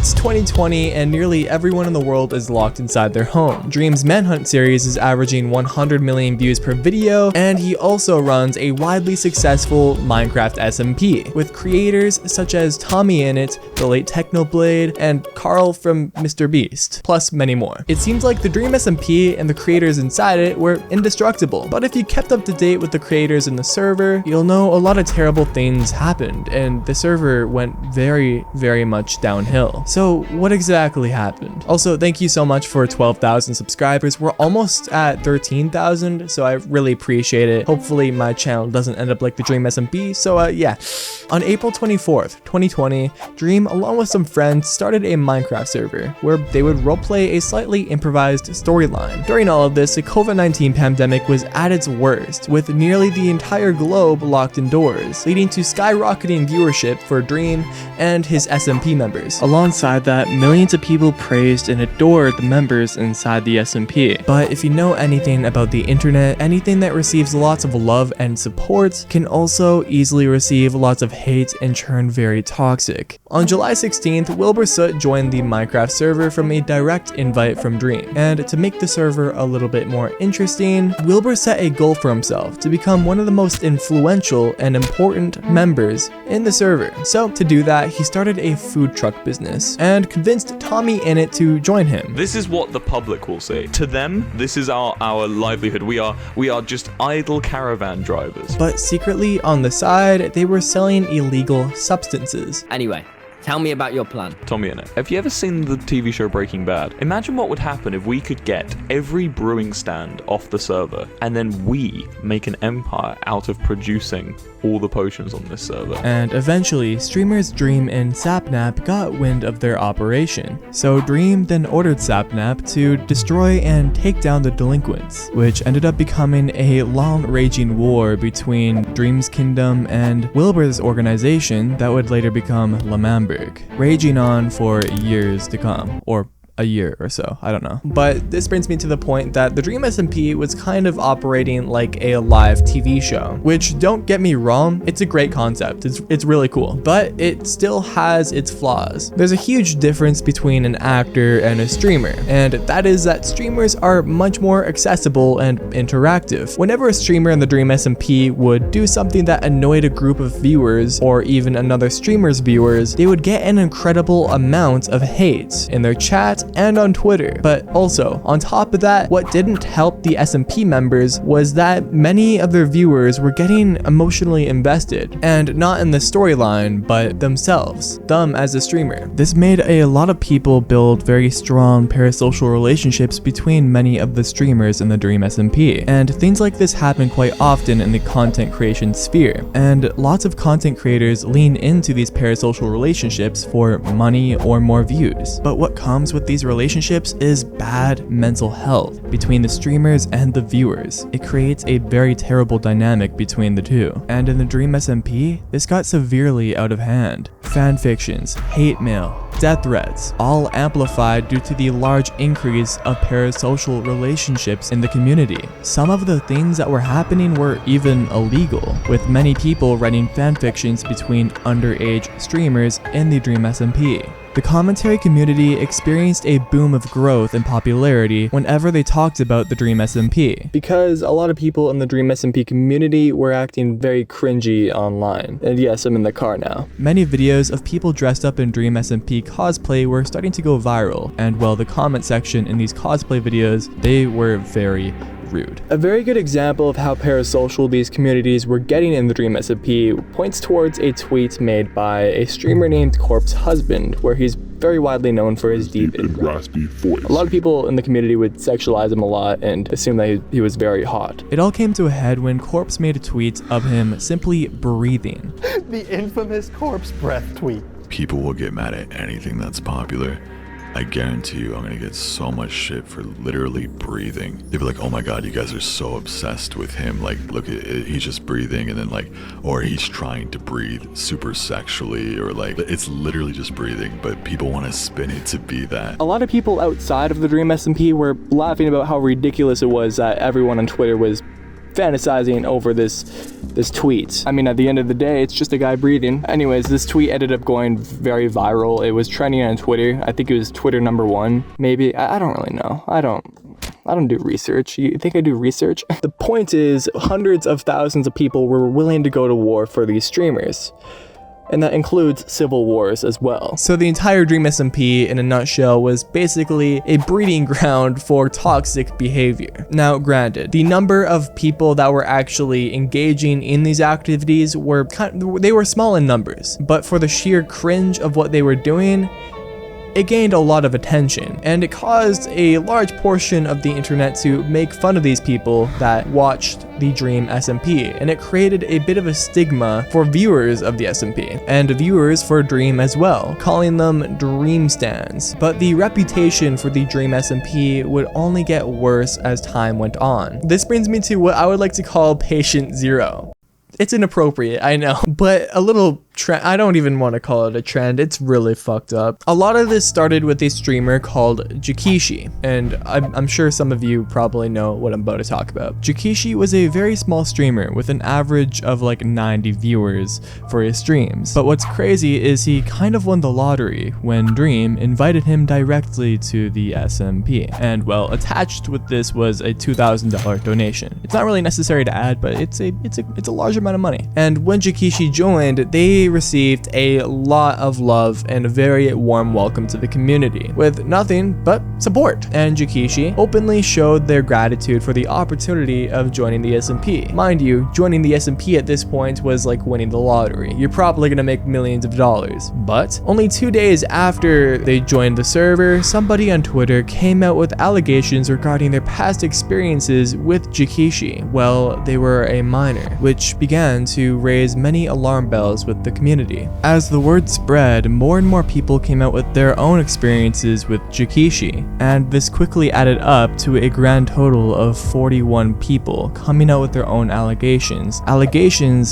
It's 2020 and nearly everyone in the world is locked inside their home. Dream's Manhunt series is averaging 100 million views per video, and he also runs a widely successful Minecraft SMP, with creators such as TommyInnit, the late Technoblade, and Carl from Mr. Beast, plus many more. It seems like the Dream SMP and the creators inside it were indestructible, but if you kept up to date with the creators in the server, you'll know a lot of terrible things happened, and the server went very much downhill. So what exactly happened? Also, thank you so much for 12,000 subscribers. We're almost at 13,000, so I really appreciate it. Hopefully my channel doesn't end up like the Dream SMP. So yeah. On April 24th, 2020, Dream, along with some friends, started a Minecraft server where they would roleplay a slightly improvised storyline. During all of this, the COVID-19 pandemic was at its worst, with nearly the entire globe locked indoors, leading to skyrocketing viewership for Dream and his SMP members. Alongside that, millions of people praised and adored the members inside the SMP. But if you know anything about the internet, anything that receives lots of love and support can also easily receive lots of hate and turn very toxic. On July 16th, Wilbur Soot joined the Minecraft server from a direct invite from Dream. And to make the server a little bit more interesting, Wilbur set a goal for himself to become one of the most influential and important members in the server. So to do that, he started a food truck business and convinced TommyInnit to join him. This is what the public will say. To them, this is our livelihood. We are just idle caravan drivers. But secretly on the side, they were selling illegal substances. Anyway, tell me about your plan. TommyInnit, have you ever seen the TV show Breaking Bad? Imagine what would happen if we could get every brewing stand off the server, and then we make an empire out of producing all the potions on this server. And eventually, streamers Dream and Sapnap got wind of their operation. So Dream then ordered Sapnap to destroy and take down the delinquents, which ended up becoming a long-raging war between Dream's kingdom and Wilbur's organization that would later become Lamamberg, raging on for years to come, or a year or so, I don't know. But this brings me to the point that the Dream SMP was kind of operating like a live TV show, which, don't get me wrong, it's a great concept, it's really cool, but it still has its flaws. There's a huge difference between an actor and a streamer, and that is that streamers are much more accessible and interactive. Whenever a streamer in the Dream SMP would do something that annoyed a group of viewers, or even another streamer's viewers, they would get an incredible amount of hate in their chat and on Twitter. But also, on top of that, what didn't help the SMP members was that many of their viewers were getting emotionally invested, and not in the storyline, but themselves, them as a streamer. This made a lot of people build very strong parasocial relationships between many of the streamers in the Dream SMP, and things like this happen quite often in the content creation sphere, and lots of content creators lean into these parasocial relationships for money or more views. But what comes with these relationships is bad mental health between the streamers and the viewers. It creates a very terrible dynamic between the two. And in the Dream SMP, this got severely out of hand. Fanfictions, hate mail, death threats, all amplified due to the large increase of parasocial relationships in the community. Some of the things that were happening were even illegal, with many people writing fanfictions between underage streamers in the Dream SMP. The commentary community experienced a boom of growth and popularity whenever they talked about the Dream SMP, because a lot of people in the Dream SMP community were acting very cringy online. And yes, I'm in the car now. Many videos of people dressed up in Dream SMP cosplay were starting to go viral, and well, the comment section in these cosplay videos, they were very rude. A very good example of how parasocial these communities were getting in the Dream SMP points towards a tweet made by a streamer named Corpse Husband, where he's very widely known for his deep and raspy voice. A lot of people in the community would sexualize him a lot and assume that he was very hot. It all came to a head when Corpse made a tweet of him simply breathing. The infamous corpse breath tweet. People will get mad at anything that's popular. I guarantee you I'm gonna get so much shit for literally breathing. They'd be like, oh my god, you guys are so obsessed with him. Like, look at it, he's just breathing, and then like, or he's trying to breathe super sexually, or like, it's literally just breathing, but people want to spin it to be that. A lot of people outside of the Dream SMP were laughing about how ridiculous it was that everyone on Twitter was fantasizing over this tweet. I mean, at the end of the day, it's just a guy breathing. Anyways, this tweet ended up going very viral. It was trending on Twitter. I think it was Twitter #1, maybe. I don't really know. I don't do research. You think I do research? The point is, hundreds of thousands of people were willing to go to war for these streamers. And that includes civil wars as well. So the entire Dream SMP, in a nutshell, was basically a breeding ground for toxic behavior. Now, granted, the number of people that were actually engaging in these activities were they were small in numbers, but for the sheer cringe of what they were doing, it gained a lot of attention, and it caused a large portion of the internet to make fun of these people that watched the Dream SMP, and it created a bit of a stigma for viewers of the SMP, and viewers for Dream as well, calling them Dream stans. But the reputation for the Dream SMP would only get worse as time went on. This brings me to what I would like to call patient zero. It's inappropriate, I know, but a little trend. I don't even want to call it a trend. It's really fucked up. A lot of this started with a streamer called Jakishi, and I'm sure some of you probably know what I'm about to talk about. Jakishi was a very small streamer with an average of like 90 viewers for his streams. But what's crazy is he kind of won the lottery when Dream invited him directly to the SMP. And well, attached with this was a $2,000 donation. It's not really necessary to add, but it's a large amount of money. And when Jakishi joined, they received a lot of love and a very warm welcome to the community with nothing but support. And Jakishi openly showed their gratitude for the opportunity of joining the SMP. Mind you, joining the SMP at this point was like winning the lottery. You're probably gonna make millions of dollars. But only 2 days after they joined the server, somebody on Twitter came out with allegations regarding their past experiences with Jakishi while they were a minor, which began to raise many alarm bells with the community. As the word spread, more and more people came out with their own experiences with Jakishi, and this quickly added up to a grand total of 41 people coming out with their own allegations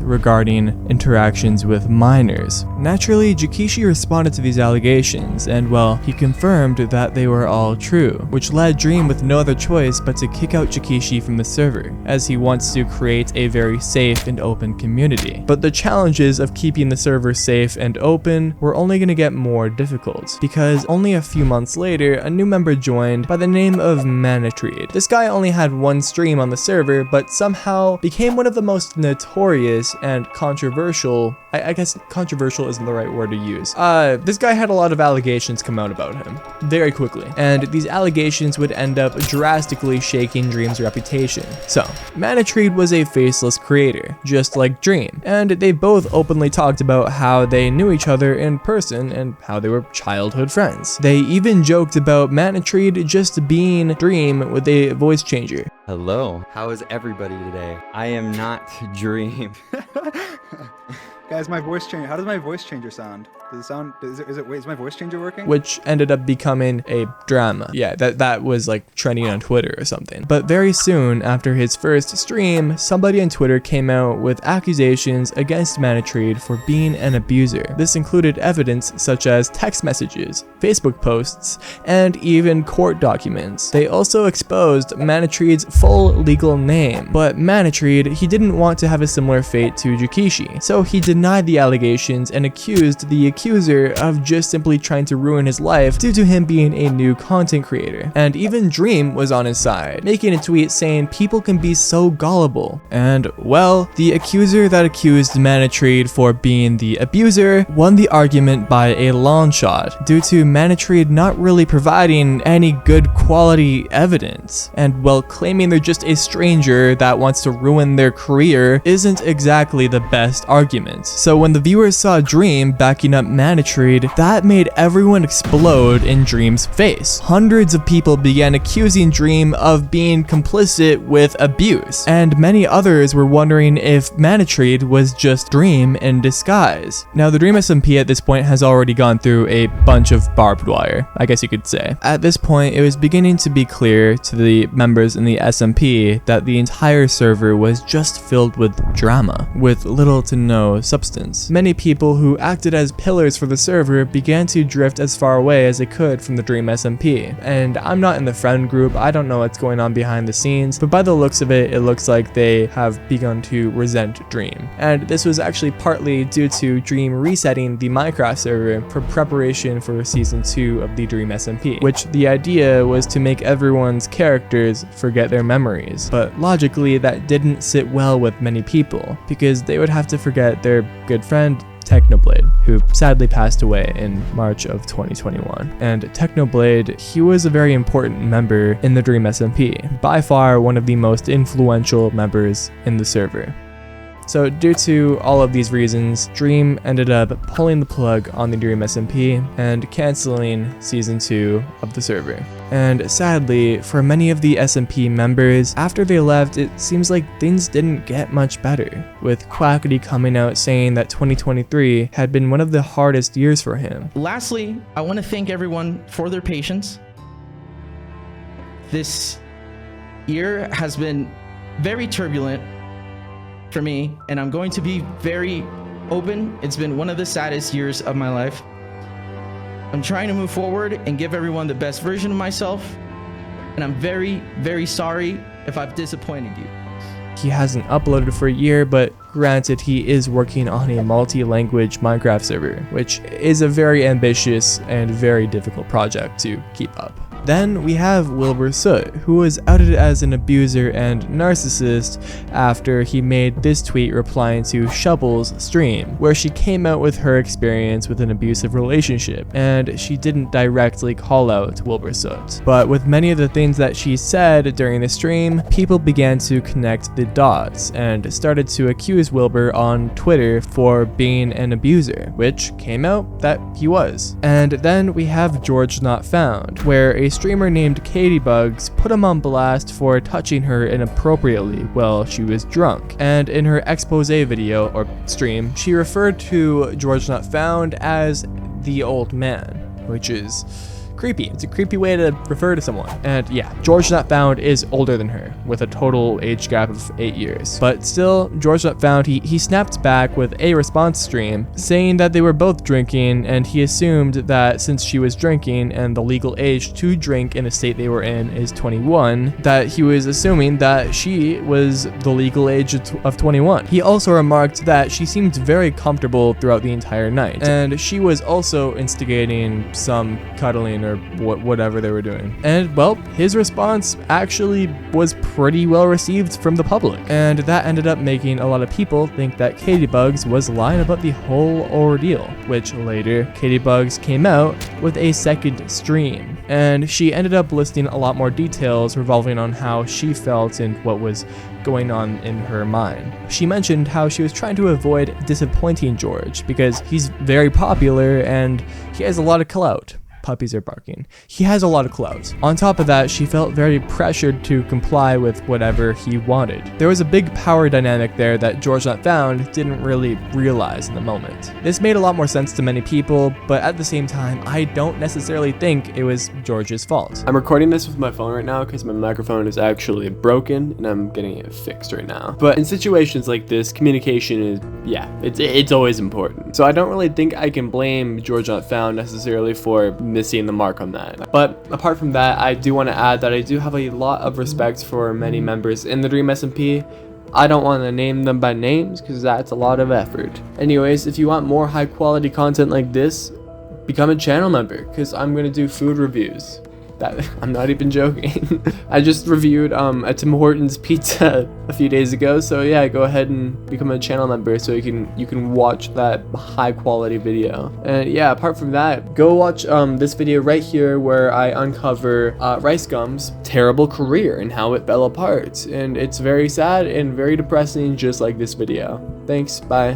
regarding interactions with minors. Naturally, Jakishi responded to these allegations, and well, he confirmed that they were all true, which led Dream with no other choice but to kick out Jakishi from the server, as he wants to create a very safe and open community. But the challenges of keeping the server safe and open were only going to get more difficult, because only a few months later, a new member joined by the name of Manatreed. This guy only had one stream on the server, but somehow became one of the most notorious and controversial, I guess controversial isn't the right word to use. This guy had a lot of allegations come out about him very quickly, and these allegations would end up drastically shaking Dream's reputation. So, Manatreed was a faceless creator, just like Dream, and they both openly talked about how they knew each other in person and how they were childhood friends. They even joked about Manatreed just being Dream with a voice changer. Hello, how is everybody today? I am not Dream. Guys, my voice changer. How does my voice changer sound? Does it sound? Wait, is my voice changer working? Which ended up becoming a drama. Yeah, that was like trending on Twitter or something. But very soon after his first stream, somebody on Twitter came out with accusations against Manatreed for being an abuser. This included evidence such as text messages, Facebook posts, and even court documents. They also exposed Manatreed's full legal name, but Manatreed, he didn't want to have a similar fate to Jakishi, so he denied the allegations and accused the accuser of just simply trying to ruin his life due to him being a new content creator. And even Dream was on his side, making a tweet saying people can be so gullible. And well, the accuser that accused Manatreed for being the abuser won the argument by a long shot due to Manatreed not really providing any good quality evidence. And while claiming they're just a stranger that wants to ruin their career isn't exactly the best argument. So when the viewers saw Dream backing up Manatreed, that made everyone explode in Dream's face. Hundreds of people began accusing Dream of being complicit with abuse, and many others were wondering if Manatreed was just Dream in disguise. Now, the Dream SMP at this point has already gone through a bunch of barbed wire, I guess you could say. At this point, it was beginning to be clear to the members in the SMP that the entire server was just filled with drama, with little to no substance. Many people who acted as pillars for the server began to drift as far away as they could from the Dream SMP. And I'm not in the friend group, I don't know what's going on behind the scenes, but by the looks of it, it looks like they have begun to resent Dream. And this was actually partly due to Dream resetting the Minecraft server for preparation for Season 2 of the Dream SMP, which the idea was to make everyone's characters forget their memories. But logically, that didn't sit well with many people, because they would have to forget their good friend Technoblade, who sadly passed away in March of 2021. And Technoblade, he was a very important member in the Dream SMP, by far one of the most influential members in the server. So due to all of these reasons, Dream ended up pulling the plug on the Dream SMP and canceling Season 2 of the server. And sadly, for many of the SMP members, after they left, it seems like things didn't get much better, with Quackity coming out saying that 2023 had been one of the hardest years for him. Lastly, I want to thank everyone for their patience. This year has been very turbulent for me, and I'm going to be very open. It's been one of the saddest years of my life. I'm trying to move forward and give everyone the best version of myself, and I'm very, very sorry if I've disappointed you. He hasn't uploaded for a year, but granted, he is working on a multi-language Minecraft server, which is a very ambitious and very difficult project to keep up. Then we have Wilbur Soot, who was outed as an abuser and narcissist after he made this tweet replying to Shovel's stream, where she came out with her experience with an abusive relationship, and she didn't directly call out Wilbur Soot. But with many of the things that she said during the stream, people began to connect the dots and started to accuse Wilbur on Twitter for being an abuser, which came out that he was. And then we have George Not Found, where a streamer named Katybugs put him on blast for touching her inappropriately while she was drunk. And in her expose video, or stream, she referred to George Not Found as the old man, which is creepy. It's a creepy way to refer to someone. And yeah, George Not Found is older than her, with a total age gap of 8 years. But still, George Not Found, he snapped back with a response stream saying that they were both drinking, and he assumed that since she was drinking and the legal age to drink in a state they were in is 21, that he was assuming that she was the legal age of 21. He also remarked that she seemed very comfortable throughout the entire night, and she was also instigating some cuddling or whatever they were doing. And well, his response actually was pretty well received from the public, and that ended up making a lot of people think that Katybugs was lying about the whole ordeal, which later Katybugs came out with a second stream, and she ended up listing a lot more details revolving on how she felt and what was going on in her mind. She mentioned how she was trying to avoid disappointing George because he's very popular and he has a lot of clout. Puppies are barking. He has a lot of clout. On top of that, she felt very pressured to comply with whatever he wanted. There was a big power dynamic there that George Not Found didn't really realize in the moment. This made a lot more sense to many people, but at the same time, I don't necessarily think it was George's fault. I'm recording this with my phone right now because my microphone is actually broken and I'm getting it fixed right now. But in situations like this, communication is, it's always important. So I don't really think I can blame George Not Found necessarily for missing the mark on that. But apart from that, I do want to add that I do have a lot of respect for many members in the Dream SMP. I don't want to name them by names because that's a lot of effort. Anyways, if you want more high quality content like this, become a channel member because I'm going to do food reviews. I'm not even joking. I just reviewed a Tim Hortons pizza a few days ago, so yeah, go ahead and become a channel member so you can watch that high quality video. And yeah, apart from that, go watch this video right here where I uncover Rice Gum's terrible career and how it fell apart, and it's very sad and very depressing, just like this video. Thanks, bye.